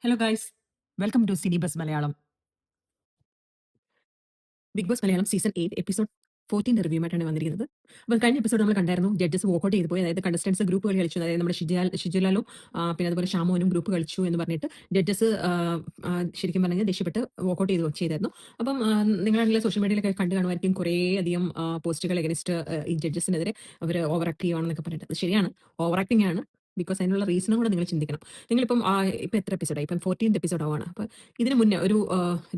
Hello guys, welcome to cine buzz Malayalam. Bigg Boss Malayalam season 8 episode 14 റിവ്യൂമായിട്ടാണ് വന്നിരിക്കുന്നത്. അപ്പോൾ കഴിഞ്ഞ എപ്പിസോഡ് നമ്മൾ കണ്ടായിരുന്നു, ജഡ്ജസ് വോക്കൗട്ട് ചെയ്ത് പോയി. അതായത് കണ്ടസ്റ്റൻസ് ഗ്രൂപ്പുകൾ കളിച്ചു. അതായത് നമ്മുടെ ഷിജുലാലും പിന്നെ അതുപോലെ ഷാമോനും ഗ്രൂപ്പ് കളിച്ചു എന്ന് പറഞ്ഞിട്ട് ജഡ്ജസ് ശരിക്കും പറഞ്ഞാൽ ദേഷ്യപ്പെട്ട് വോക്കൗട്ട് ചെയ്തായിരുന്നു. അപ്പം നിങ്ങളാണെങ്കിൽ സോഷ്യൽ മീഡിയയിലൊക്കെ കണ്ടു കാണുമായിരിക്കും കുറേ അധികം പോസ്റ്റുകൾ എഗനിസ്റ്റ് ഈ ജഡ്ജസിനെതിരെ അവർ ഓവർ ആക്ട് ചെയ്യുവാണെന്നൊക്കെ പറഞ്ഞിട്ട്. അത് ശരിയാണ്, ഓവർ ആക്ടിംഗ് ആണ്. ബിക്കോസ് അതിനുള്ള റീസണും കൂടെ നിങ്ങൾ ചിന്തിക്കണം. നിങ്ങളിപ്പം ഇപ്പം എത്ര എപ്പിസോഡായി? ഇപ്പം 14th എപ്പിസോഡ് ആവുകയാണ്. അപ്പോൾ ഇതിന് മുന്നേ ഒരു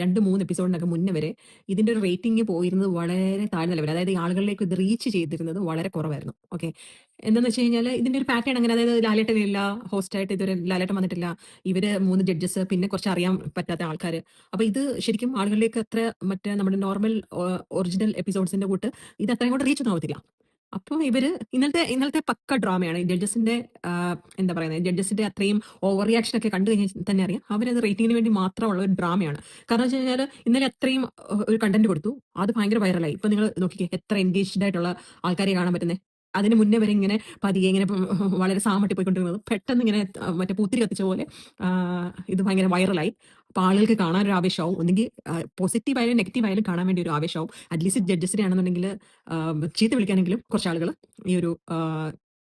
2-3 എപ്പിസോഡിനൊക്കെ മുന്നേ വരെ ഇതിന്റെ ഒരു റേറ്റിംഗ് പോയിരുന്നത് വളരെ താഴ്ന്ന ലെവൽ. അതായത് ഈ ആളുകളിലേക്ക് ഇത് റീച്ച് ചെയ്തിരുന്നത് വളരെ കുറവായിരുന്നു. ഓക്കെ, എന്താന്ന് വെച്ച് കഴിഞ്ഞാൽ ഇതിന്റെ ഒരു പാറ്റേൺ അങ്ങനെ, അതായത് ലാലേട്ടനില്ല, ഹോസ്റ്റായിട്ട് ഇതുവരെ ലാലേട്ടൻ വന്നിട്ടില്ല, ഇവര് 3 ജഡ്ജസ്, പിന്നെ കുറച്ച് അറിയാൻ പറ്റാത്ത ആൾക്കാർ. അപ്പൊ ഇത് ശരിക്കും ആളുകളിലേക്ക് അത്ര മറ്റേ നമ്മുടെ നോർമൽ ഒറിജിനൽ എപ്പിസോഡ്സിന്റെ കൂട്ട് ഇത് അത്രയും കൂടെ റീച്ച് ഒന്നും ആവത്തില്ല. അപ്പോൾ ഇവര് ഇന്നലത്തെ പക്ക ഡ്രാമയാണ്. ഈ ജഡ്ജസിന്റെ എന്താ പറയുന്നത്, ജഡ്ജസിന്റെ അത്രയും ഓവർ റിയാക്ഷൻ ഒക്കെ കണ്ടു കഴിഞ്ഞാൽ തന്നെ അറിയാം അവരത് റേറ്റിംഗിന് വേണ്ടി മാത്രമുള്ള ഒരു ഡ്രാമയാണ്. കാരണം വെച്ച് കഴിഞ്ഞാൽ ഇന്നലെ അത്രയും ഒരു കണ്ടന്റ് കൊടുത്തു, അത് ഭയങ്കര വൈറലായി. ഇപ്പൊ നിങ്ങൾ നോക്കിക്കേ എത്ര എൻഗേജ്ഡ് ആയിട്ടുള്ള ആൾക്കാരെ കാണാൻ പറ്റുന്നത്. അതിന് മുന്നേ വരെ ഇങ്ങനെ പതിയെ ഇങ്ങനെ വളരെ സാമട്ടി പോയിക്കൊണ്ടിരുന്നത് പെട്ടെന്ന് ഇങ്ങനെ മറ്റേ പൂത്തിരി കത്തിച്ച പോലെ ഇത് ഭയങ്കര വൈറലായി. അപ്പൊ ആളുകൾക്ക് കാണാനൊരു ആവേശമാവും, ഒന്നെങ്കിൽ പോസിറ്റീവ് ആയാലും നെഗറ്റീവ് ആയാലും കാണാൻ വേണ്ടി ഒരു ആവേശമാവും. അറ്റ്ലീസ്റ്റ് ജഡ്ജസിനെ ആണെന്നുണ്ടെങ്കിൽ ചീത്ത വിളിക്കാനെങ്കിലും കുറച്ച് ആളുകൾ ഈ ഒരു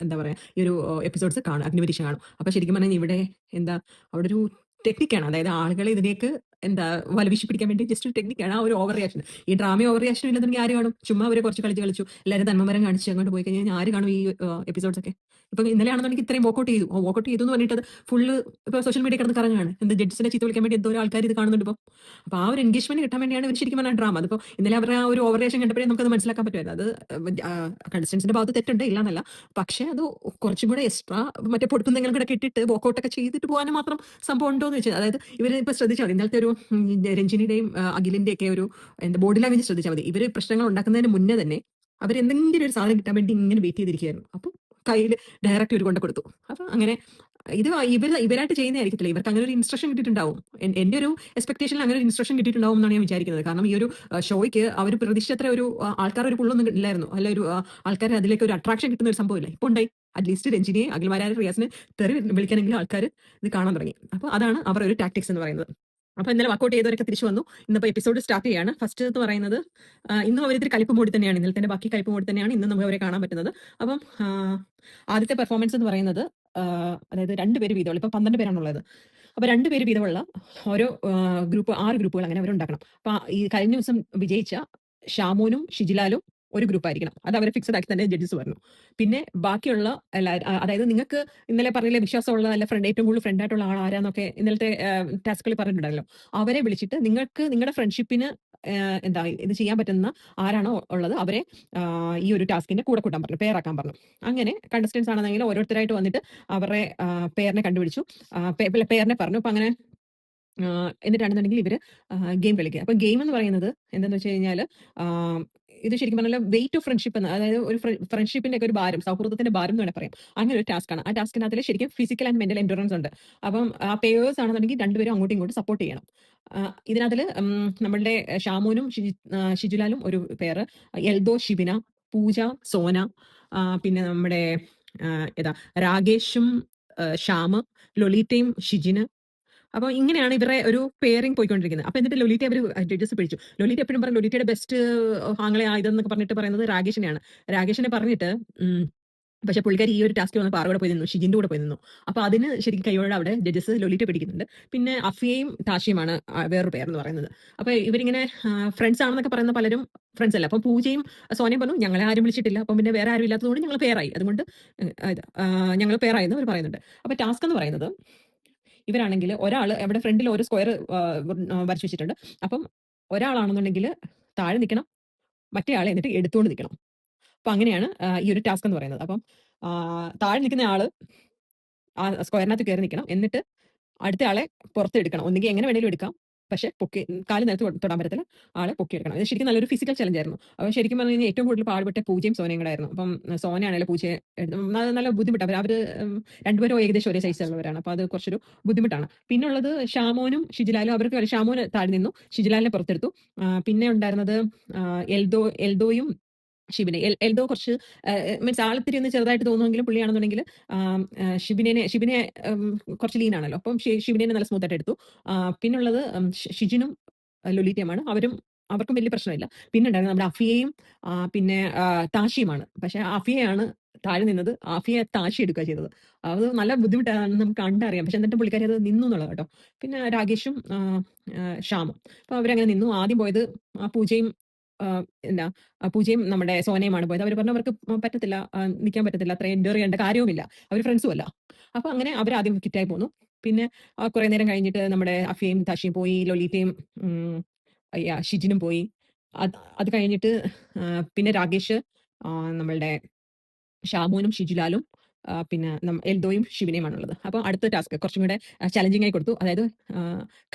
എന്താ പറയാ, ഈ ഒരു എപ്പിസോഡ്സ് കാണും, അഗ്നിപരീക്ഷ കാണും. അപ്പൊ ശരിക്കും പറഞ്ഞാൽ ഇവിടെ എന്താ, അവിടെ ഒരു ടെക്നിക്കാണ്. അതായത് ആളുകളെ ഇതിലേക്ക് എന്താ വലവിശി പിടിക്കാൻ വേണ്ടി ജസ്റ്റ് ഒരു ടെക്നിക്കാണ് ആ ഒരു ഓവർ റിയാക്ഷൻ. ഈ ഡ്രാമ ഓവർ റിയാക്ഷൻ ഇല്ലെന്നുണ്ടെങ്കിൽ ആര് കാണും? ചുമ്മാ അവരെ കുറച്ച് കളിച്ചു എല്ലാവരും തന്മമരം കാണിച്ച് അങ്ങോട്ട് പോയി കഴിഞ്ഞാൽ ആര് കാണും ഈ എപ്പിസോഡ്സ് ഒക്കെ? ഇപ്പൊ ഇന്നലെ ആണെന്നുണ്ടെങ്കിൽ ഇത്രയും വോക്കൗട്ട് ചെയ്തു എന്ന് പറഞ്ഞിട്ട് അത് ഫുള്ള് ഇപ്പൊ സോഷ്യൽ മീഡിയ കിടന്ന് കറങ്ങാണ്. എന്ത് ജഡ്ജിനെ ചീത്ത വിളിക്കാൻ വേണ്ടി എന്തോ ആൾക്കാർ ഇത് കാണുന്നുണ്ട്. ഇപ്പൊ അപ്പൊ ആ ഒരു എൻഗേജ്മെന്റ് കിട്ടാൻ വേണ്ടിയാണ് ഇവർ ശരിക്കും പറഞ്ഞാൽ ഡ്രാമ. അതിപ്പോ ഇന്നലെ അവരുടെ ആ ഒരു ഓവർ റിയാക്ഷൻ കണ്ടപ്പോഴേ നമുക്കത് മനസ്സിലാക്കാൻ പറ്റുമായിരുന്നു. അത് കണ്ടസ്റ്റൻസിന്റെ ഭാഗത്ത് തെറ്റുണ്ട്, ഇല്ലാന്നല്ല. പക്ഷെ അത് കുറച്ചും കൂടെ എക്സ്ട്രാ മറ്റേ പൊടുപ്പുന്തെങ്കിലും കൂടെ ഇട്ടിട്ട് വോക്കൗട്ട് ഒക്കെ ചെയ്തിട്ട് പോകാനും മാത്രം സംഭവം ഉണ്ടോ എന്ന് വെച്ചാൽ, അതായത് ഇവർ ഇപ്പൊ ശ്രദ്ധിച്ചാൽ മതി, ഇന്നലത്തെ ഒരു രഞ്ജിനിയുടെയും അഖിലിന്റെ ഒക്കെ ഒരു എന്താ ബോഡി ലാംഗ്വേജ് ശ്രദ്ധിച്ചാൽ മതി. ഇവര് പ്രശ്നങ്ങൾ ഉണ്ടാക്കുന്നതിന് മുന്നേ തന്നെ അവരെന്തെങ്കിലും ഒരു സാധനം കിട്ടാൻ വേണ്ടി ഇങ്ങനെ വെയിറ്റ് ചെയ്തിരിക്കുകയായിരുന്നു. അപ്പം കയ്യിൽ ഡയറക്റ്റ് ഇവർ കൊണ്ട് കൊടുത്തു. അപ്പൊ അങ്ങനെ ഇത് ഇവരായിട്ട് ചെയ്യുന്നതായിരിക്കത്തില്ല, ഇവർക്ക് അങ്ങനെ ഒരു ഇൻസ്ട്രക്ഷൻ കിട്ടിയിട്ടുണ്ടാവും. എന്റെ ഒരു എക്സ്പെക്ടേഷനിൽ അങ്ങനെ ഒരു ഇൻസ്ട്രക്ഷൻ കിട്ടിയിട്ടുണ്ടാവും എന്നാണ് ഞാൻ വിചാരിക്കുന്നത്. കാരണം ഈ ഒരു ഷോയ്ക്ക് അവർ പ്രതീക്ഷിച്ചത്ര ഒരു ആൾക്കാർ ഒരു പുള്ളൊന്നും ഇല്ലായിരുന്നു. അല്ല ഒരു ആൾക്കാർ അതിലേക്ക് ഒരു അട്രാക്ഷൻ കിട്ടുന്ന ഒരു സംഭവമില്ല ഇപ്പൊ ഉണ്ടായി. അറ്റ്ലീസ്റ്റ് രഞ്ജിനിയെ, അഖിൽമാരായ റിയാസിനെ തെറി വിളിക്കാനെങ്കിലും ആൾക്കാർ ഇത് കാണാൻ തുടങ്ങി. അപ്പൊ അതാണ് അവർ ഒരു ടാക്ടിക്സ് എന്ന് പറയുന്നത്. അപ്പൊ ഇന്നലെ വർക്കൗട്ട് ചെയ്തവരൊക്കെ തിരിച്ചു വന്നു. ഇന്നിപ്പോ എപ്പിസോഡ് സ്റ്റാർട്ട് ചെയ്യാണ്. ഫസ്റ്റ് എന്ന് പറയുന്നത് ഇന്നും അവരിത്തിരി കലിപ്പ് മൂടി തന്നെയാണ്, ഇന്നലത്തെ ബാക്കി കലിപ്പ് മൂടി തന്നെയാണ് ഇന്നും നമുക്ക് അവരെ കാണാൻ പറ്റുന്നത്. അപ്പം ആദ്യത്തെ പെർഫോമൻസ് എന്ന് പറയുന്നത് അതായത് 2 പേര് വീതമുള്ള, ഇപ്പൊ 12 പേരാണുള്ളത്. അപ്പൊ 2 പേര് വീതമുള്ള ഓരോ ഗ്രൂപ്പ്, 6 ഗ്രൂപ്പുകൾ അങ്ങനെ അവരുണ്ടാക്കണം. അപ്പൊ ഈ കഴിഞ്ഞ ദിവസം വിജയിച്ച ഷാമോനും ഷിജിലാലും ഒരു ഗ്രൂപ്പ് ആയിരിക്കണം. അത് അവരെ ഫിക്സഡ് ആക്കി തന്നെ ജഡ്ജസ് പറഞ്ഞു. പിന്നെ ബാക്കിയുള്ള അതായത് നിങ്ങൾക്ക് ഇന്നലെ പറഞ്ഞില്ലേ വിശ്വാസമുള്ള നല്ല ഫ്രണ്ട്, ഏറ്റവും കൂടുതൽ ഫ്രണ്ട് ആയിട്ടുള്ള ആൾ ആരാന്നൊക്കെ ഇന്നലത്തെ ടാസ്കുകളിൽ പറഞ്ഞിട്ടുണ്ടല്ലോ. അവരെ വിളിച്ചിട്ട് നിങ്ങൾക്ക് നിങ്ങളുടെ ഫ്രണ്ട്ഷിപ്പിന് എന്താ ഇത് ചെയ്യാൻ പറ്റുന്ന ആരാണോ ഉള്ളത് അവരെ ഈ ഒരു ടാസ്കിന്റെ കൂടെ കൂട്ടാൻ പറഞ്ഞു, പേരാക്കാൻ പറഞ്ഞു. അങ്ങനെ കണ്ടസ്റ്റൻസ് ആണെന്നെങ്കിൽ ഓരോരുത്തരായിട്ട് വന്നിട്ട് അവരുടെ പേരിനെ കണ്ടുപിടിച്ചു, പേരിനെ പറഞ്ഞു. അപ്പൊ അങ്ങനെ എന്നിട്ടാണെന്നുണ്ടെങ്കിൽ ഇവര് ഗെയിം കളിക്കുക. അപ്പൊ ഗെയിം എന്ന് പറയുന്നത് എന്താന്ന് വെച്ച് കഴിഞ്ഞാൽ ഇത് ശരിക്കും പറഞ്ഞാൽ വെയിറ്റ് ഓഫ് ഫ്രണ്ട്ഷിപ്പ് എന്ന്, അതായത് ഒരു ഫ്രണ്ട്ഷിപ്പിന്റെ ഒക്കെ ഒരു ഭാരം, സൗഹൃദത്തിന്റെ ഭാരം എന്ന് വേണേൽ പറയാം. അങ്ങനെ ഒരു ടാസ്ക് ആണ്. ആ ടാസ്കിനകത്തിൽ ശരിക്കും ഫിസിക്കൽ ആൻഡ് മെന്റൽ എൻഡുറൻസ് ഉണ്ട്. അപ്പം ആ പേയേഴ്സ് ആണെന്നുണ്ടെങ്കിൽ രണ്ടുപേരും അങ്ങോട്ടും ഇങ്ങോട്ടും സപ്പോർട്ട് ചെയ്യണം. ഇതിനകത്തിൽ നമ്മളുടെ ഷാമോനും ഷിജുലാലും ഒരു പേര്, എൽദോ ഷിബിന, പൂജ സോന, പിന്നെ നമ്മുടെ ഏതാ രാകേഷും ശ്യാമ്, ലൊലീറ്റയും ഷിജിന്. അപ്പൊ ഇങ്ങനെയാണ് ഇവരുടെ ഒരു പെയറിംഗ് പോയിക്കൊണ്ടിരിക്കുന്നത്. അപ്പൊ എന്നിട്ട് ലൊലീറ്റ അവർ ജഡ്ജസ് പിടിച്ചു. ലൊലീറ്റ എപ്പോഴും പറയും ലൊലീറ്റയുടെ ബെസ്റ്റ് ആങ്ങളെ ആയതെന്നൊക്കെ പറഞ്ഞിട്ട് പറയുന്നത് രാകേഷിനെയാണ്. രാകേഷിനെ പറഞ്ഞിട്ട് പക്ഷെ പുള്ളിക്കാരി ഈ ഒരു ടാസ്ക് വന്നപ്പോൾ ആരുടെ കൂടെ പോയി നിന്നു? ഷിജിന്റെ കൂടെ പോയി നിന്നു. അപ്പൊ അതിന് ശരിക്കും കൈയോടെ അവിടെ ജഡ്ജസ് ലൊലീറ്റ പിടിക്കുന്നുണ്ട്. പിന്നെ അഫിയയും ടാഷിയുമാണ് വേറൊരു പേർ എന്ന് പറയുന്നത്. അപ്പൊ ഇവരിങ്ങനെ ഫ്രണ്ട്സ് ആണെന്നൊക്കെ പറയുന്ന പലരും ഫ്രണ്ട്സ് അല്ല. അപ്പൊ പൂജയും സോനയും പറഞ്ഞു ഞങ്ങളെ ആരും വിളിച്ചിട്ടില്ല, അപ്പം പിന്നെ വേറെ ആരും ഇല്ലാത്തതുകൊണ്ട് ഞങ്ങൾ പേരായി, അതുകൊണ്ട് ഞങ്ങൾ പേരായെന്ന് അവർ പറയുന്നുണ്ട്. അപ്പൊ ടാസ്ക് എന്ന് പറയുന്നത് ഇവരാണെങ്കിൽ ഒരാൾ അവിടെ ഫ്രണ്ടിൽ ഒരു സ്ക്വയർ വരച്ചു വെച്ചിട്ടുണ്ട്. അപ്പം ഒരാളാണെന്നുണ്ടെങ്കിൽ താഴെ നിൽക്കണം, മറ്റേ ആളെ എന്നിട്ട് എടുത്തുകൊണ്ട് നിൽക്കണം. അപ്പൊ അങ്ങനെയാണ് ഈ ഒരു ടാസ്ക് എന്ന് പറയുന്നത്. അപ്പം താഴെ നിൽക്കുന്ന ആള് ആ സ്ക്വയറിനകത്ത് കയറി നിൽക്കണം, എന്നിട്ട് അടുത്ത ആളെ പുറത്തെടുക്കണം. ഒന്നുകിൽ എങ്ങനെ വേണേലും എടുക്കാം, പക്ഷെ കാല് നിലത്ത് തൊടാൻ പറ്റത്തില്ല, ആളെ പൊക്കിയെടുക്കണം. ഇത് ശരിക്കും നല്ലൊരു ഫിസിക്കൽ ചലഞ്ച് ആയിരുന്നു. അപ്പോൾ ശരിക്കും പറഞ്ഞു കഴിഞ്ഞാൽ ഏറ്റവും കൂടുതൽ പാടുപെട്ട പൂജയും സോനയും കൂടെ ആയിരുന്നു. അപ്പം സോനയാണെങ്കിലും പൂജയെ നല്ല ബുദ്ധിമുട്ടാണ്. അവര് രണ്ടുപേരും ഏകദേശം ഒരേ സൈസുള്ളവരാണ്. അപ്പോൾ അത് കുറച്ചൊരു ബുദ്ധിമുട്ടാണ്. പിന്നെ ഉള്ളത് ഷാമോനും ഷിജിലാലും. അവർക്ക് ഷാമോന് താഴെ നിന്നു, ഷിജിലാലിനെ പുറത്തെടുത്തു. പിന്നെ ഉണ്ടായിരുന്നത് എൽദോയും ഷിബിനെ. എൽദോ കുറച്ച് മീൻസ് ആളിത്തിരി ഒന്ന് ചെറുതായിട്ട് തോന്നുമെങ്കിലും പുള്ളിയാണെന്നുണ്ടെങ്കിൽ ഷിബിനെ കുറച്ച് ലീൻ ആണല്ലോ. അപ്പം ഷിബിനെ നല്ല സ്മൂത്ത് ആയിട്ട് എടുത്തു. പിന്നുള്ളത് ഷിജിനും ലൊലീറ്റയുമാണ്. അവർക്കും വലിയ പ്രശ്നമില്ല. പിന്നെ ഉണ്ടായിരുന്നത് നമ്മുടെ അഫിയയും പിന്നെ താഷിയുമാണ്. പക്ഷെ അഫിയയാണ് താഴെ നിന്നത്. അഫിയ താഷി എടുക്കുക ചെയ്തത്. അത് നല്ല ബുദ്ധിമുട്ടാണെന്ന് നമുക്ക് കണ്ടറിയാം. പക്ഷെ എന്നിട്ട് പുള്ളിക്കാരി അത് നിന്നു എന്നുള്ളത് കേട്ടോ. പിന്നെ രാകേഷും ഷ്യാമും. അപ്പൊ അവരങ്ങനെ നിന്നു. ആദ്യം പോയത് പൂജയും എന്താ പൂജയും നമ്മുടെ സോനയുമാണ് പോയത്. അവർ പറഞ്ഞു അവർക്ക് പറ്റത്തില്ല, നിൽക്കാൻ പറ്റത്തില്ല, അത്രയും എൻഡ്യൂർ ചെയ്യേണ്ട കാര്യവുമില്ല. അവർ ഫ്രണ്ട്സും അല്ല. അപ്പൊ അങ്ങനെ അവർ ആദ്യം കിറ്റായി പോന്നു. പിന്നെ കുറെ നേരം കഴിഞ്ഞിട്ട് നമ്മുടെ അഫിയയും താഷിയും പോയി, ലൊലീറ്റയും ഷിജിനും പോയി. അത് കഴിഞ്ഞിട്ട് പിന്നെ രാകേഷ്, നമ്മളുടെ ഷാമോനും ഷിജുലാലും പിന്നെ എൽദോയും ഷിബിനെയുമാണുള്ളത്. അപ്പോൾ അടുത്ത ടാസ്ക് കുറച്ചും കൂടെ ചലഞ്ചിങ് ആയി കൊടുത്തു. അതായത്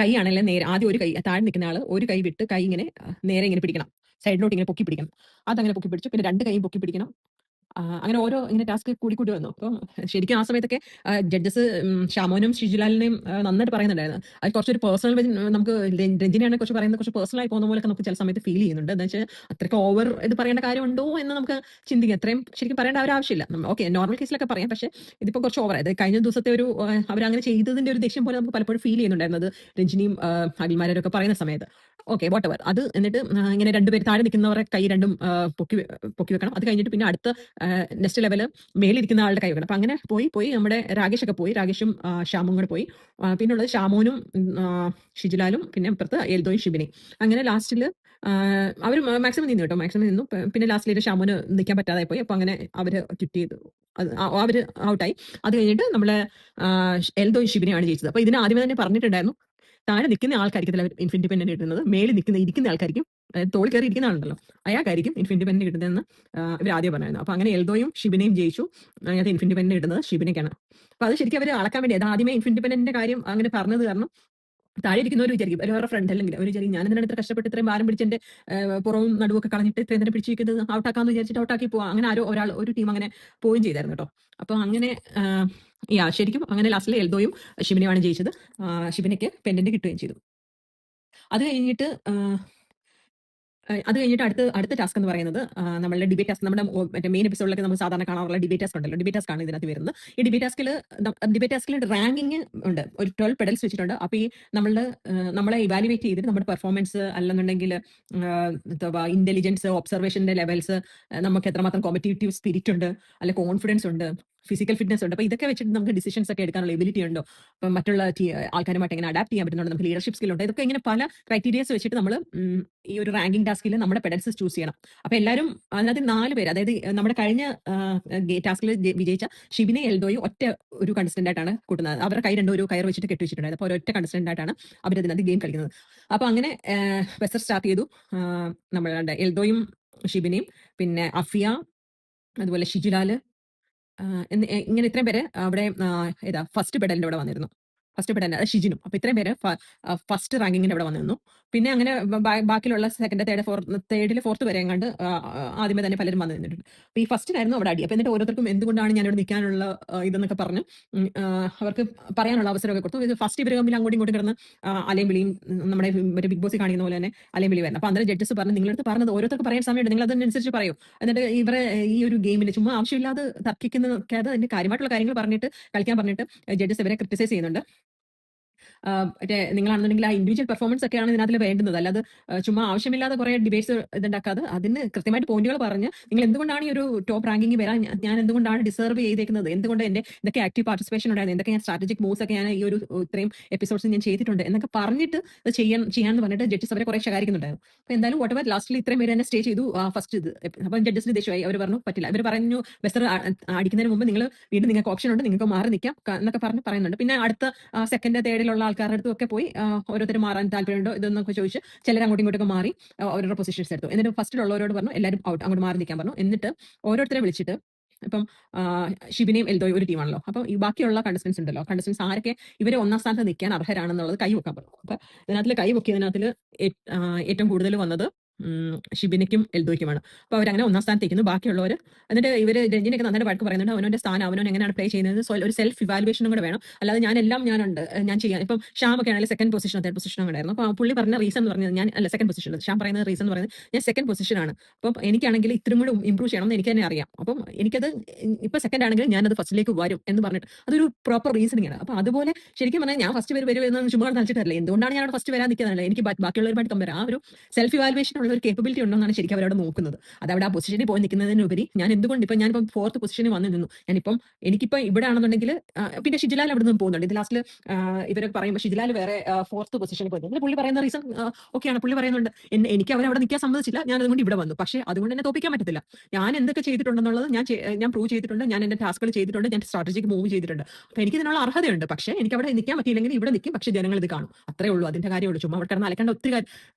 കൈ ആണെങ്കിൽ നേരെ ആദ്യം ഒരു കൈ താഴെ നിൽക്കുന്ന ആൾ ഒരു കൈ വിട്ട് കൈ ഇങ്ങനെ നേരെ ഇങ്ങനെ പിടിക്കണം, സൈഡിലോട്ട് ഇങ്ങനെ പൊക്കി പിടിക്കണം. അതങ്ങനെ പൊക്കി പിടിച്ചു. പിന്നെ രണ്ട് കൈയും പൊക്കി പിടിക്കണം. അങ്ങനെ ഓരോ ഇങ്ങനെ ടാസ്ക് കൂടി കൂടി വന്നു. അപ്പം ശരിക്കും ആ സമയത്തൊക്കെ ജഡ്ജസ് ഷാമോനും ഷിജുലാലിനെയും നന്നായിട്ട് പറയുന്നുണ്ടായിരുന്നു. അത് കുറച്ചൊരു പേഴ്സണൽ, നമുക്ക് രഞ്ജിനിയാണെ കുറിച്ച് പറയുന്നത് കുറച്ച് പേഴ്സണലായി പോകുന്ന പോലെയൊക്കെ നമുക്ക് ചില സമയത്ത് ഫീൽ ചെയ്യുന്നുണ്ട്. എന്താ വെച്ചാൽ അത്രയ്ക്ക് ഓവർ ഇത് പറയേണ്ട കാര്യമുണ്ടോ എന്ന് നമുക്ക് ചിന്തിക്കാം. അത്രയും ശരിക്കും പറയേണ്ട ഒരു ആവശ്യമില്ല. ഓക്കെ, നോർമൽ കേസിലൊക്കെ പറയാം. പക്ഷേ ഇതിപ്പോൾ കുറച്ച് ഓവർ ആയത്. കഴിഞ്ഞ ദിവസത്തെ ഒരു അവരങ്ങനെ ചെയ്തതിന്റെ ഒരു ദേഷ്യം പോലെ നമുക്ക് പലപ്പോഴും ഫീൽ ചെയ്യുന്നുണ്ടായിരുന്നത് രഞ്ജിനിയും അഖിൽമാരൊക്കെ പറയുന്ന സമയത്ത്. Okay, what ever. അത് എന്നിട്ട് ഇങ്ങനെ രണ്ടുപേര് താഴെ നിൽക്കുന്നവരെ കൈ രണ്ടും പൊക്കി വെക്കണം. അത് കഴിഞ്ഞിട്ട് പിന്നെ അടുത്ത നെക്സ്റ്റ് ലെവല് മേലിരിക്കുന്ന ആളുടെ കൈ വെക്കണം. അപ്പൊ അങ്ങനെ പോയി നമ്മുടെ രാകേഷൊക്കെ പോയി. രാകേഷും ഷ്യാമും കൂടെ പോയി. പിന്നുള്ളത് ഷാമോനും ഷിജുലാലും പിന്നെ ഇപ്പുറത്ത് എൽദോയും ഷിബിനെയും. അങ്ങനെ ലാസ്റ്റിൽ അവർ മാക്സിമം നിന്നു കേട്ടോ, മാക്സിമം നിന്നു. പിന്നെ ലാസ്റ്റിലേക്ക് ഷാമോന് നിൽക്കാൻ പറ്റാതായി പോയി. അപ്പൊ അങ്ങനെ അവര് ക്വിറ്റ് ചെയ്തു. അവര് ഔട്ടായി. അത് കഴിഞ്ഞിട്ട് നമ്മളെ എൽദോയും ഷിബിനെയാണ് ജയിച്ചത്. അപ്പൊ ഇതിന് ആദ്യമേ തന്നെ പറഞ്ഞിട്ടുണ്ടായിരുന്നു, താഴെ നിൽക്കുന്ന ആൾക്കായിരിക്കത്തില്ല ഇൻഡിപെൻഡന്റ് കിട്ടുന്നത്, മേളിൽ ഇരിക്കുന്ന ആൾക്കായിരിക്കും, തോളിൽ കയറി ഇരിക്കുന്ന ആളുണ്ടല്ലോ, അയാൾക്കായിരിക്കും ഇൻഡിപെൻഡന്റ് കിട്ടുന്നതെന്ന് ഇവർ ആദ്യം പറഞ്ഞായിരുന്നു. അപ്പൊ അങ്ങനെ എൽദോയും ഷിബിനെയും ജയിച്ചു. അതിനകത്ത് ഇൻഡിപെൻഡന്റ് കിട്ടുന്നത് ഷിബിനേക്കാണ്. അപ്പൊ അത് ശരിക്കും അവർ അളക്കാൻ വേണ്ടി, അത് ആദ്യമേ ഇൻഡിപെൻഡന്റിന്റെ കാര്യം അങ്ങനെ പറഞ്ഞത് കാരണം താഴെ ഇരിക്കുന്നവർ വിചാരിക്കും, വേറെ ഫ്രണ്ട് അല്ലെങ്കിൽ ഒരു വിചാരിക്കും ഞാൻ എന്തിനാണ് ഇത്ര കഷ്ടപ്പെട്ട് ഇത്രയും ഭാരം പിടിച്ച് എന്റെ പുറവും നടുവൊക്കെ കളഞ്ഞിട്ട് ഇത്രയും നേരം പിടിച്ചിരിക്കുന്നത്, ഔട്ടാക്കാന്ന് വിചാരിച്ചിട്ട് ഔട്ടാക്കി പോവാം. അങ്ങനെ ഒരു ടീം അങ്ങനെ പോവുകയും ചെയ്തായിരുന്നു കേട്ടോ. അപ്പൊ അങ്ങനെ ശരിക്കും അങ്ങനെ ലാസ്റ്റിൽ എൽദോയും ഷിബിനെയുമാണ് ജയിച്ചത്. ഷിബിനയ്ക്ക് പെൻഡന്റ് കിട്ടുകയും ചെയ്തു. അത് കഴിഞ്ഞിട്ട് അടുത്ത ടാസ്ക് എന്ന് പറയുന്നത് നമ്മളുടെ ഡിബേറ്റ് ടാസ്ക്. നമ്മുടെ മറ്റേ മെയിൻ എപ്പിസോഡിലൊക്കെ നമ്മൾ സാധാരണ കാണാറുള്ള ഡിബേറ്റ് ടാസ്ക് ഉണ്ടല്ലോ, ഡിബേറ്റ് ടാസ്ക് ആണ് ഇതിനകത്ത് വരുന്നത്. ഈ ഡിബേറ്റ് ടാസ്കിൽ റാങ്കിങ് ഉണ്ട്, ഒരു 12 പെഡൽസ് വെച്ചിട്ടുണ്ട്. അപ്പോൾ ഈ നമ്മളെ ഇവാലുവേറ്റ് ചെയ്തിട്ട് നമ്മുടെ പെർഫോമൻസ് അല്ലെന്നുണ്ടെങ്കിൽ ഇന്റലിജൻസ്, ഒബ്സർവേഷന്റെ ലെവൽസ്, നമുക്ക് എത്രമാത്രം കോമ്പറ്റീറ്റീവ് സ്പിരിറ്റ് ഉണ്ട്, അല്ലെ കോൺഫിഡൻസ് ഉണ്ട്, ഫിസിക്കൽ ഫിറ്റ്നസ് ഉണ്ട്. അപ്പോൾ ഇതൊക്കെ വെച്ചിട്ട് നമുക്ക് ഡിസിഷൻസ് ഒക്കെ എടുക്കാനുള്ള എബിലിറ്റി ഉണ്ടോ, അപ്പം മറ്റുള്ള ആൾക്കാരുമായിട്ട് എങ്ങനെ അഡാപ്റ്റ് ചെയ്യാൻ പറ്റുന്നുണ്ട്, നമുക്ക് ലീഡർഷിപ്പ് സ്കിൽ ഉണ്ട്. ഇതൊക്കെ ഇങ്ങനെ പല ക്രൈറ്റീരിയസ് വെച്ചിട്ട് നമ്മൾ ഈ ഒരു റാങ്കിങ് ടാസ്കിൽ നമ്മുടെ പെഡൽസ് ചൂസ് ചെയ്യണം. അപ്പൊ എല്ലാവരും അതിനകത്ത് 4 പേര്, അതായത് നമ്മുടെ കഴിഞ്ഞ ടാസ്കിൽ വിജയിച്ച ഷിബിനെ എൽദോയും ഒറ്റ ഒരു കണ്ടസ്റ്റന്റ് ആയിട്ടാണ് കൂട്ടുന്നത്. അവരുടെ കൈ രണ്ടും ഒരു കയർ വെച്ചിട്ട് കെട്ടിവെച്ചിട്ടുണ്ടായിരുന്നു. അപ്പോൾ ഒരൊറ്റ കണ്ടസ്റ്റന്റ് ആയിട്ടാണ് അവരതിനകത്ത് ഗെയിം കളിക്കുന്നത്. അപ്പൊ അങ്ങനെ വെസർ സ്റ്റാർട്ട് ചെയ്തു. നമ്മളുടെ എൽദോയും ഷിബിനെയും, പിന്നെ അഫിയ, അതുപോലെ ഷിജുലാല്, ഇങ്ങനെ ഇത്രയും പേര് അവിടെ ഫസ്റ്റ് പെഡലിന്റെ അവിടെ വന്നിരുന്നു. ഫസ്റ്റ് പെഡൽ ഷിജിനും. അപ്പൊ ഇത്രയും പേര് ഫസ്റ്റ് റാങ്കിങ്ങിന്റെ അവിടെ വന്നിരുന്നു. പിന്നെ അങ്ങനെ ബാക്കിയുള്ള സെക്കൻഡ്, തേർഡിൽ ഫോർത്ത് വരെ എങ്ങാണ്ട് ആദ്യമേ തന്നെ പലരും വന്നു നിന്നിട്ടുണ്ട്. അപ്പൊ ഈ ഫസ്റ്റിനായിരുന്നു അവിടെ അടി. അപ്പൊ എന്നിട്ട് ഓരോരുത്തർക്കും എന്തുകൊണ്ടാണ് ഞാനിവിടെ നിൽക്കാനുള്ള ഇതെന്നൊക്കെ പറഞ്ഞ് അവർക്ക് പറയാനുള്ള അവസരമൊക്കെ കൊടുത്തു. ഇത് ഫസ്റ്റ് ഇവർ തമ്മിൽ അങ്ങോട്ടും ഇങ്ങോട്ടും കിടന്ന് അലയും വിളിയും, നമ്മുടെ ബിഗ് ബോസ് കാണിക്കുന്ന പോലെ തന്നെ അലയും വിളി വരുന്നത്. അപ്പൊ അന്നേരം ജഡ്ജസ് പറഞ്ഞു, നിങ്ങളടുത്ത് പറഞ്ഞത് ഓരോരുത്തർക്ക് പറയാൻ സമയമുണ്ട്, നിങ്ങൾ അതിനനുസരിച്ച് പറയൂ. എന്നിട്ട് ഇവരെ ഈ ഒരു ഗെയിമിൽ ചുമ്മാ ആവശ്യമില്ലാതെ തർക്കിക്കുന്നതൊക്കെ, അത് അതിന്റെ കാര്യമായിട്ടുള്ള കാര്യങ്ങൾ പറഞ്ഞിട്ട് കളിക്കാൻ പറഞ്ഞിട്ട് ജഡ്ജസ് ഇവരെ ക്രിറ്റിസൈസ് ചെയ്യുന്നുണ്ട്. നിങ്ങളാണെന്നുണ്ടെങ്കിൽ ആ ഇൻഡിവിജ്വൽ പെർഫോമൻസ് ഒക്കെയാണ് ഇതിനകത്ത് വേണ്ടുന്നത്, അല്ലാതെ ചുമ്മാ ആവശ്യമില്ലാതെ കുറെ ഡിബേറ്റ്സ് ഇതുണ്ടാക്കാതെ അതിന് കൃത്യമായിട്ട് പോയിന്റുകൾ പറഞ്ഞ് നിങ്ങൾ എന്തുകൊണ്ടാണ് ഈ ഒരു ടോപ്പ് റാങ്കിങ് വരാൻ ഞാൻ എന്തുകൊണ്ടാണ് ഡിസർവ് ചെയ്തേക്കുന്നത്, എന്തുകൊണ്ട് എന്റെ ഇതൊക്കെ ആക്റ്റീവ് പാർട്ടിസിപ്പേഷൻ ഉണ്ടായിരുന്നു, എന്തൊക്കെ ഞാൻ സ്ട്രാറ്റജിക് മൂവ്സ് ഒക്കെ ഞാൻ ഈ ഒരു ഇത്രയും എപ്പിസോഡ്സ് ഞാൻ ചെയ്തിട്ടുണ്ട് എന്നൊക്കെ പറഞ്ഞിട്ട് അത് ചെയ്യാന്ന് പറഞ്ഞിട്ട് ജഡ്ജസ് അവരെ കുറെ ശകാരിക്കുന്നുണ്ടായിരുന്നു. അപ്പൊ എന്തായാലും വോട്ട് എവർ ലാസ്റ്റിൽ ഇത്രയും പേര് തന്നെ സ്റ്റേ ചെയ്തു ഫസ്റ്റ് ഇത്. അപ്പം ജഡ്ജസിന് ദേഷ്യമായി. അവർ പറഞ്ഞു പറ്റില്ല. അവർ പറഞ്ഞു വെസ്റ്റർ അടിക്കുന്നതിന് മുമ്പ് നിങ്ങൾ വീണ്ടും നിങ്ങൾക്ക് ഓപ്ഷൻ ഉണ്ട്, നിങ്ങൾക്ക് മാറി നിൽക്കാം എന്നൊക്കെ പറയുന്നുണ്ട്. പിന്നെ അടുത്ത സെക്കൻഡ് തേർഡിലുള്ള ആൾക്കാരുടെ അടുത്തൊക്കെ പോയി ഓരോരുത്തർ മാറാൻ താല്പര്യമുണ്ടോ ഇതെന്നൊക്കെ ചോദിച്ച് ചിലർ അങ്ങോട്ടും ഇങ്ങോട്ടൊക്കെ മാറി ഓരോരോ പൊസിഷൻസ് എടുത്തു. എന്നിട്ട് ഫസ്റ്റിലുള്ളവരോട് പറഞ്ഞു എല്ലാവരും ഔട്ട്, അങ്ങോട്ട് മാറി നിൽക്കാൻ പറഞ്ഞു. എന്നിട്ട് ഓരോരുത്തരെ വിളിച്ചിട്ട്, ഇപ്പം ഷിബിനെയും എൽദോയും ഒരു ടീമാണല്ലോ, അപ്പം ഈ ബാക്കിയുള്ള കണ്ടസ്റ്റൻസ് ആരൊക്കെ ഇവരെ ഒന്നാം സ്ഥാനത്ത് നിൽക്കാൻ അർഹരാണെന്നുള്ളത് കൈ വെക്കാൻ പറഞ്ഞു. അപ്പൊ ഇതിനകത്തിൽ കൈ പൊക്കിയതിനകത്തിൽ ഏറ്റവും കൂടുതൽ വന്നത് ഷിബിനയ്ക്കും എൽദോയ്ക്കുമാണ്. അപ്പോൾ അവരങ്ങനെ ഒന്നാം സ്ഥാനത്തേക്കുന്നു. ബാക്കിയുള്ളവർ എന്നിട്ട് ഇവർ രഞ്ജിനിയൊക്കെ നന്നായിട്ട് വഴക്ക് പറയുന്നുണ്ട്. അവനവൻ്റെ സ്ഥാനം അവനവൻ എങ്ങനെയാണ് പ്ലേ ചെയ്യുന്നത് ഒരു സെൽഫ് ഇവാലുവേഷനും കൂടെ വേണം. അല്ലാതെ ഞാനുണ്ട് ഞാൻ ചെയ്യാൻ ഇപ്പം ഷ്യാമൊക്കെ ആണെങ്കിൽ സെക്കൻഡ് പൊസിഷനോ തേർഡ് പൊസിഷനോ ഉണ്ടായിരുന്നു. അപ്പോൾ പുള്ളി പറഞ്ഞ റീസൺ എന്ന് പറഞ്ഞത് ഞാൻ അല്ല സെക്കൻഡ് പൊസിഷൻ ഷ്യാം പറയുന്ന റീസൺ എന്ന് പറയുന്നത് ഞാൻ സെക്കൻഡ് പൊസിഷനാണ്. അപ്പം എനിക്കാണെങ്കിൽ ഇത്രയും കൂടെ ഇമ്പ്രൂവ് ചെയ്യണമെന്ന് എനിക്ക് തന്നെ അറിയാം. അപ്പം എനിക്കത് ഇപ്പോൾ സെക്കൻഡ് ആണെങ്കിൽ ഞാനത് ഫസ്റ്റിലേക്ക് വരും എന്ന് പറഞ്ഞിട്ട് അതൊരു പ്രോപ്പർ റീസണിങ് ആണ്. അപ്പോൾ അതുപോലെ ശരിക്കും പറഞ്ഞാൽ ഞാൻ ഫസ്റ്റ് വരും എന്ന് ചുമ്മാ നടിച്ചിട്ടല്ലേ, എന്തുകൊണ്ടാണ് ഞാൻ അവിടെ ഫസ്റ്റ് വരാൻ നിൽക്കുന്നതല്ലേ, എനിക്ക് ബാക്കിയുള്ളവരുമായിട്ട് കമ്പയർ ആ ഒരു സെൽഫ് ഇവാലുവേഷൻ ഉള്ള ഒരു കേപ്പബിലിറ്റി ഉണ്ടോ എന്നാണ് ശരിക്കും അവരവിടെ നോക്കുന്നത്. അതവിടെ ആ പൊസിഷനിൽ പോയി നിൽക്കുന്നതിനുപരി ഞാൻ എന്തുകൊണ്ട് ഇപ്പം ഞാനിപ്പം ഫോർത്ത് പൊസിഷനിൽ വന്നു നിന്നു, എനിക്കിപ്പം ഇവിടെ ആണെന്നുണ്ടെങ്കിൽ പിന്നെ ഷിജിലാൽ അവിടെ നിന്ന് പോകുന്നുണ്ട്. ഇത് ലാസ്റ്റിൽ ഇവരൊക്കെ പറയുമ്പോൾ ഷിജിലാൽ വേറെ ഫോർത്ത് പൊസിഷനിൽ പോയി. എന്നിട്ട് പുള്ളി പറയുന്ന റീസൺ ഓക്കെയാണ്. പുള്ളി പറയുന്നുണ്ട് എനിക്ക് അവരവിടെ നിൽക്കാൻ സമ്മതിച്ചില്ല, ഞാൻ അതുകൊണ്ട് ഇവിടെ വന്നു. പക്ഷേ അതുകൊണ്ട് എന്നെ തോപ്പിക്കാൻ പറ്റത്തില്ല. ഞാൻ എന്തൊക്കെ ചെയ്തിട്ടുണ്ടെന്നുള്ളത് ഞാൻ പ്രൂവ് ചെയ്തിട്ടുണ്ട്, ഞാൻ എൻ്റെ ടാസ്കുകൾ ചെയ്തിട്ടുണ്ട്, ഞാൻ സ്ട്രാറ്റജിക്ക് മൂവ് ചെയ്തിട്ടുണ്ട്. അപ്പോൾ എനിക്ക് ഇതിനുള്ള അർഹതയുണ്ട്. പക്ഷേ എനിക്ക് അവിടെ നിൽക്കാൻ പറ്റിയില്ലെങ്കിൽ ഇവിടെ നിൽക്കും, പക്ഷേ ജനങ്ങൾ ഇത് കാണും. അത്രേ ഉള്ളൂ, അതിൻ്റെ കാര്യമുള്ളൂ. ചുമ്മാ അവിടെ കിടന്ന് അലക്കേണ്ട ഒത്തിരി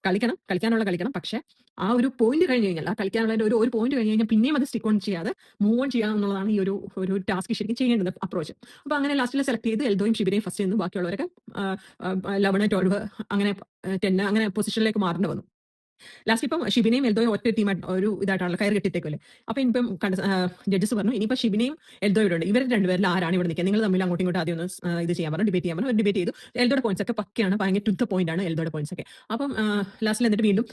കളിക്കണം. പക്ഷേ ആ ഒരു പോയിന്റ് കഴിഞ്ഞ് കഴിഞ്ഞാൽ, ആ കളിക്കാനുള്ള ഒരു പോയിന്റ് കഴിഞ്ഞ് കഴിഞ്ഞാൽ പിന്നെയും അത് സ്റ്റിക്ക് ഓൺ ചെയ്യാതെ മൂവ് ഓൺ ചെയ്യുക എന്നുള്ളതാണ് ഈ ഒരു ടാസ്ക് ശരിക്കും ചെയ്യേണ്ടത് അപ്രോച്ച്. അപ്പോൾ അങ്ങനെ ലാസ്റ്റിൽ സെലക്ട് ചെയ്ത് എൽദോയും ഷിബിനെയും ഫസ്റ്റ് നിന്ന് ബാക്കിയുള്ളവരൊക്കെ 11, 12 അങ്ങനെ 10 അങ്ങനെ പൊസിഷനിലേക്ക് മാറേണ്ടി വന്നു. ലാസ്റ്റ് ഇപ്പം ഷിബിനെയും എൽദോയും ഒറ്റ ടീമായിട്ട് ഒരു ഇതായിട്ടാണല്ലോ കയറി കെട്ടിത്തേക്കല്ലേ. അപ്പം ഇപ്പം ജഡ്ജസ് പറഞ്ഞു ഇനിയിപ്പോൾ ഷിബിനെയും എൽദോയും ഉണ്ട്, ഇവർ രണ്ടുപേരിൽ ആരാണ് ഇവിടെ നിൽക്കുക, നിങ്ങൾ തമ്മിൽ അങ്ങോട്ടും ഇങ്ങോട്ടും ആദ്യം ഒന്ന് ഇത് ചെയ്യാൻ പറഞ്ഞു, ഡിബേറ്റ് ചെയ്യാൻ പറഞ്ഞു. ഡിബേറ്റ് ചെയ്തു. എൽദോയുടെ പോയിന്റ്സ് ഒക്കെ പക്കയാണ്, ഭയങ്കര ടു ദ പോയിന്റ് ആണ് എൽദോയുടെ പോയിന്റ്സ് ഒക്കെ. അപ്പം ലാസ്റ്റിൽ എന്നിട്ട് വീണ്ടും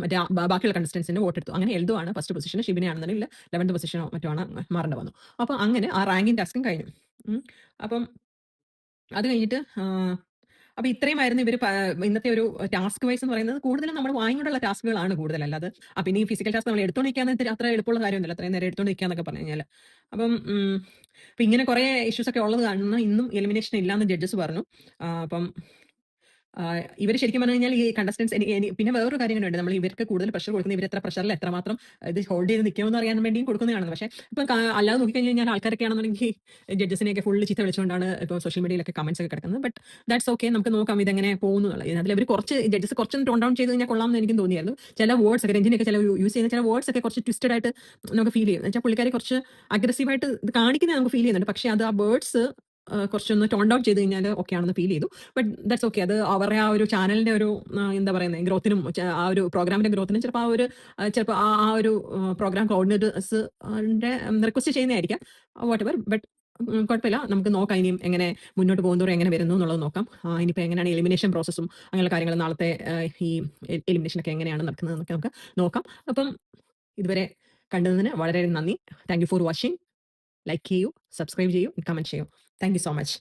മറ്റേ ബാക്കിയുള്ള കണ്ടസ്റ്റൻസിന്റെ വോട്ട് എടുത്തു. അങ്ങനെ എൽദോ ആണ് ഫസ്റ്റ് പൊസിഷൻ, ഷിബിനെ ആണെന്നുണ്ടെങ്കിൽ 11th പൊസിഷനോ മറ്റോ ആണ് മാറേണ്ടി വന്നു. അപ്പോൾ അങ്ങനെ ആ റാങ്കിങ് ടാസ്കും കഴിഞ്ഞു. അപ്പം അത് കഴിഞ്ഞിട്ട് അപ്പൊ ഇത്രയുമായിരുന്നു ഇന്നത്തെ ഒരു ടാസ്ക് വൈസ് എന്ന് പറയുന്നത്. കൂടുതലും നമ്മൾ വാങ്ങിക്കൊണ്ടുള്ള ടാസ്കുകളാണ് കൂടുതൽ. അല്ലാതെ പിന്നെ ഈ ഫിസിക്കൽ ടാസ്ക് നമ്മൾ എടുത്തോണ്ടിരിക്കാൻ അത്ര എളുപ്പമുള്ള കാര്യമൊന്നുമില്ല, അത്രയും നേരം എടുത്തോണ്ടിരിക്കാന്നൊക്കെ പറഞ്ഞു കഴിഞ്ഞാൽ. അപ്പം ഇപ്പൊ ഇങ്ങനെ കുറെ ഇഷ്യൂസ് ഒക്കെ ഉള്ളത് കാരണം ഇന്നും എലിമിനേഷൻ ഇല്ലാന്ന് ജഡ്ജസ് പറഞ്ഞു. അപ്പം ഇവർ ശരിക്കും പറഞ്ഞു കഴിഞ്ഞാൽ ഈ കണ്ടസ്റ്റൻസ് പിന്നെ വേറൊരു കാര്യം കൂടെ ഉണ്ട്, നമ്മൾ ഇവർക്ക് കൂടുതൽ പ്രഷർ കൊടുക്കുന്നത് ഇവർ എത്ര പ്രഷറിൽ എത്രമാത്രം ഇത് ഹോൾഡ് ചെയ്ത് നിൽക്കുമെന്ന് അറിയാൻ വേണ്ടിയും കൊടുക്കുന്നതാണ്. പക്ഷേ ഇപ്പം അല്ലാതെ നോക്കിക്കഴിഞ്ഞ് കഴിഞ്ഞാൽ ആൾക്കാരൊക്കെ ആണെന്നുണ്ടെങ്കിൽ ജഡ്ജസിനെയൊക്കെ ഫുള്ള് ചീത്ത വിളിച്ചുകൊണ്ടാണ് ഇപ്പോൾ സോഷ്യൽ മീഡിയയിലൊക്കെ കമന്റ്സ് ഒക്കെ കിടക്കുന്നത്. ബട്ട് ദാറ്റ്സ് ഓക്കെ, നമുക്ക് നോക്കാം ഇതെങ്ങനെ പോകുന്നുള്ളത്. അതിൽ അവർ ജഡ്ജസ് കുറച്ചൊന്ന് ടോൺ ഡൗൺ ചെയ്ത് കഴിഞ്ഞാൽ കൊള്ളാമെന്ന് എനിക്കും തോന്നിയായിരുന്നു. ചില വേർഡ്സ് ഒക്കെ രഞ്ജിനിയൊക്കെ ചില യൂസ് ചെയ്യുന്ന ചില വേർഡ്സ് ഒക്കെ കുറച്ച് ട്വിസ്റ്റഡ് ആയിട്ട് നമുക്ക് ഫീൽ ചെയ്യും. വെച്ചാൽ പുള്ളിക്കാരെ കുറച്ച് അഗ്രസീവായിട്ട് ഇത് കാണിക്കുന്നത് നമുക്ക് ഫീൽ ചെയ്യുന്നുണ്ട്. പക്ഷേ അത് ആ വേർഡ്സ് കുറച്ചൊന്ന് ടോൺ ഡൗൺ ചെയ്ത് കഴിഞ്ഞാൽ ഓക്കെ ആണെന്ന് ഫീൽ ചെയ്തു. But that's okay. അത് അവരുടെ ആ ഒരു ചാനലിന്റെ ഒരു എന്താ പറയുന്നത് ഗ്രോത്തിനും ആ ഒരു പ്രോഗ്രാമിന്റെ ഗ്രോത്തിനും ചിലപ്പോൾ ആ ഒരു പ്രോഗ്രാം കോർഡിനേറ്റേഴ്സ് റിക്വസ്റ്റ് ചെയ്യുന്നതായിരിക്കാം, വാട്ട് എവർ. ബട്ട് കുഴപ്പമില്ല, നമുക്ക് നോക്കാം ഇനിയും എങ്ങനെ മുന്നോട്ട് പോകുന്നതോറും എങ്ങനെ വരുന്നു എന്നുള്ളത് നോക്കാം. ഇനിയിപ്പോൾ എങ്ങനെയാണ് എലിമിനേഷൻ പ്രോസസ്സും അങ്ങനെയുള്ള കാര്യങ്ങൾ, നാളത്തെ ഈ എലിമിനേഷനൊക്കെ എങ്ങനെയാണ് നടക്കുന്നത് എന്നൊക്കെ നമുക്ക് നോക്കാം. അപ്പം ഇതുവരെ കണ്ടതിന് വളരെ നന്ദി. Thank you for watching. Like ചെയ്യൂ, സബ്സ്ക്രൈബ് ചെയ്യൂ, കമന്റ് ചെയ്യൂ. Thank you so much.